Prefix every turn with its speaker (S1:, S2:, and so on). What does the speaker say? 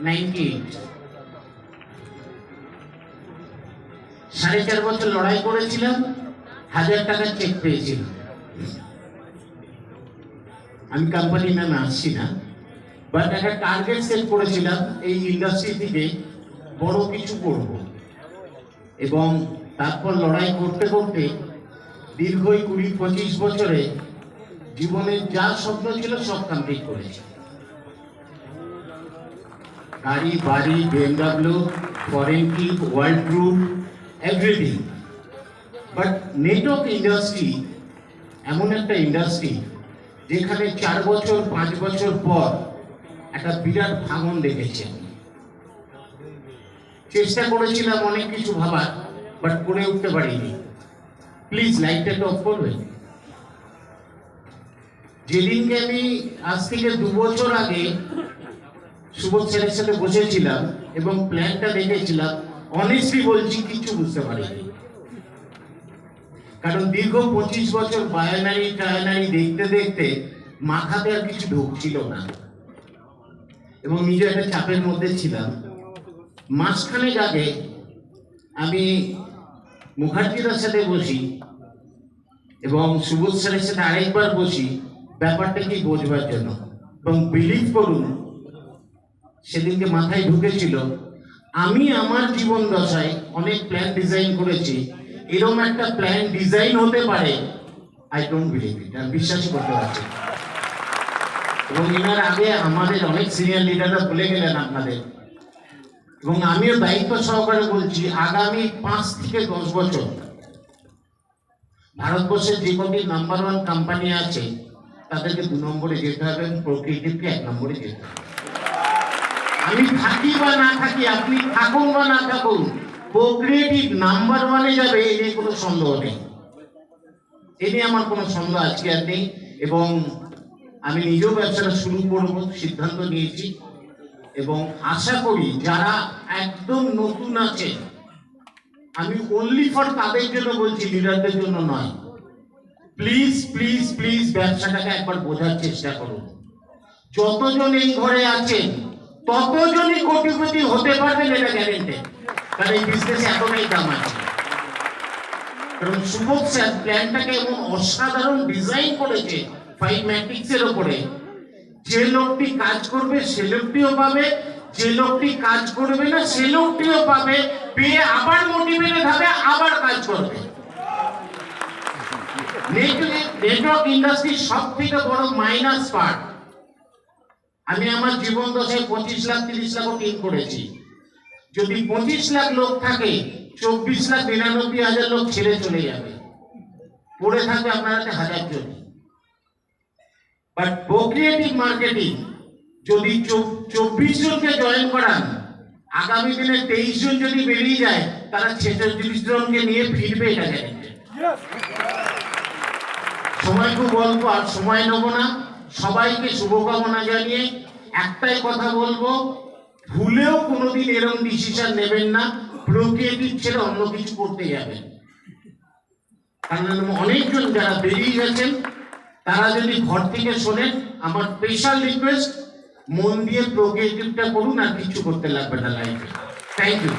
S1: 98 4.5 বছর লড়াই করেছিলাম, 1000 টাকার চেক পেয়েছিলাম। আমি কোম্পানি নামে আসছি না, বাট একটা টার্গেট সেট করেছিলাম এই ইন্ডাস্ট্রি থেকে বড় কিছু করব, এবং তারপর লড়াই করতে করতে দীর্ঘ 20-25 বছরে জীবনের যা স্বপ্ন ছিল সব কমপ্লিট করেছি। গাড়ি, বাড়ি, BMW, foreign trip, world tour, everything. But network industry এমন একটা ইন্ডাস্ট্রি যেখানে 4 বছর 5 বছর পর একটা বিরাট ভাঙন দেখেছি। চেষ্টা করেছিলাম অনেক কিছু ভাবার, বাট করে উঠতে পারিনি। প্লিজ লাইটটা অফ করবেন। যেদিনকে আমি আজ থেকে 2 বছর আগে সুবোধ স্যারের সাথে বসেছিলাম এবং প্ল্যানটা দেখেছিলাম, অনেস্টলি বলছি কিছু বুঝতে পারিনি। কারণ দীর্ঘ 25 বছর বায়োনারি দেখতে দেখতে মাথাতে আর কিছু ঢুকছিল না, এবং নিজে একটা চাপের মধ্যে ছিলাম। মাঝখানে আগে আমি মুখার্জিদার সাথে বসি এবং সুবোধ স্যারের সাথে আরেকবার বসি ব্যাপারটা কি বোঝবার জন্য, এবং বিলিভ করুন সেদিনকে মাথায় ঢুকেছিল আমি আমার জীবন দশায় অনেক প্ল্যান ডিজাইন করেছি, এরকম একটা প্ল্যান ডিজাইন হতে পারে, আই ডোন্ট বিলিভ ইট, আমি বিশ্বাসই করতে পারছি। এবং এনার আগে আমাদের অনেক সিনিয়র লিডাররা বলে গেলেন আপনাদের, এবং আমিও দায়িত্ব সহকারে বলছি আগামী 5 থেকে 10 বছর ভারতবর্ষের যে কটি নাম্বার 1 কোম্পানি আছে তাদেরকে 2 নম্বরে যেতে হবে, প্রোক্রিয়েটিভকে 1 নম্বরে যেতে হবে। আমি থাকি বা না থাকি, আপনি থাকুন বা না থাকুন, প্রোক্রিয়েটিভ নাম্বার 1-এ যাবে, এ নিয়ে কোনো সন্দেহ নেই। এ নিয়ে আমার কোনো সন্দেহ আজকে আর নেই। এবং আমি নিজেও ব্যবসাটা শুরু করব সিদ্ধান্ত নিয়েছি, এবং আশা করি যারা একদম নতুন আছে, আমি অনলি ফর তাদের জন্য বলছি, লিডারদের জন্য নয়, প্লিজ প্লিজ প্লিজ ব্যবসাটাকে একবার বোঝার চেষ্টা করুন। যতজন এই ঘরে আছেন ততজনই কোটিপতি হতে পারবেন, এটা গ্যারেন্টেড। কারণ এই বিজনেসে এতটাই দাম আছে। কারণ সুবোধ স্যার প্ল্যানটাকে এমন অসাধারণ ডিজাইন করেছে 5 ম্যাট্রিক্সের উপরে, যে লোকটি কাজ করবে সে লোকটিও পাবে, যে লোকটি কাজ করবে না সে লোকটিও পাবে, পেয়ে আবার মোটিভেটেড হবে, আবার কাজ করবে। নেটওয়ার্ক ইন্ডাস্ট্রির সব থেকে বড় মাইনাস পার্ট, আমি আমার জীবন দশায় 25 লাখ 30 লাখও টিম করেছি। যদি 25 লাখ লোক থাকে, 24,99,000 লোক ছেড়ে চলে যাবে, পড়ে থাকবে আপনার হাতে 1000 জন। বাট প্রোক্রিয়েটিভ মার্কেটিং যদি 24 জনকে জয়েন করান, আগামী দিনে 23 জন যদি বেরিয়ে যায়, তারা 46 জনকে নিয়ে ফিরবে, এটা গ্যারেন্টি। সময় খুব অল্প, আর সময় নেব না। সবাইকে শুভকামনা জানিয়ে একটাই কথা বলবো, ভুলেও কোনোদিন এরকম ডিসিশন নেবেন না প্রোক্রিয়েটিভ ছেড়ে অন্য কিছু করতে যাবেন। কারণ অনেকজন যারা বেরিয়ে গেছেন তারা যদি ঘর থেকে শোনেন, আমার স্পেশাল রিকোয়েস্ট, মন দিয়ে প্রোক্রিয়েটিভটা করুন, আর কিছু করতে লাগবে না লাইফে। Thank you.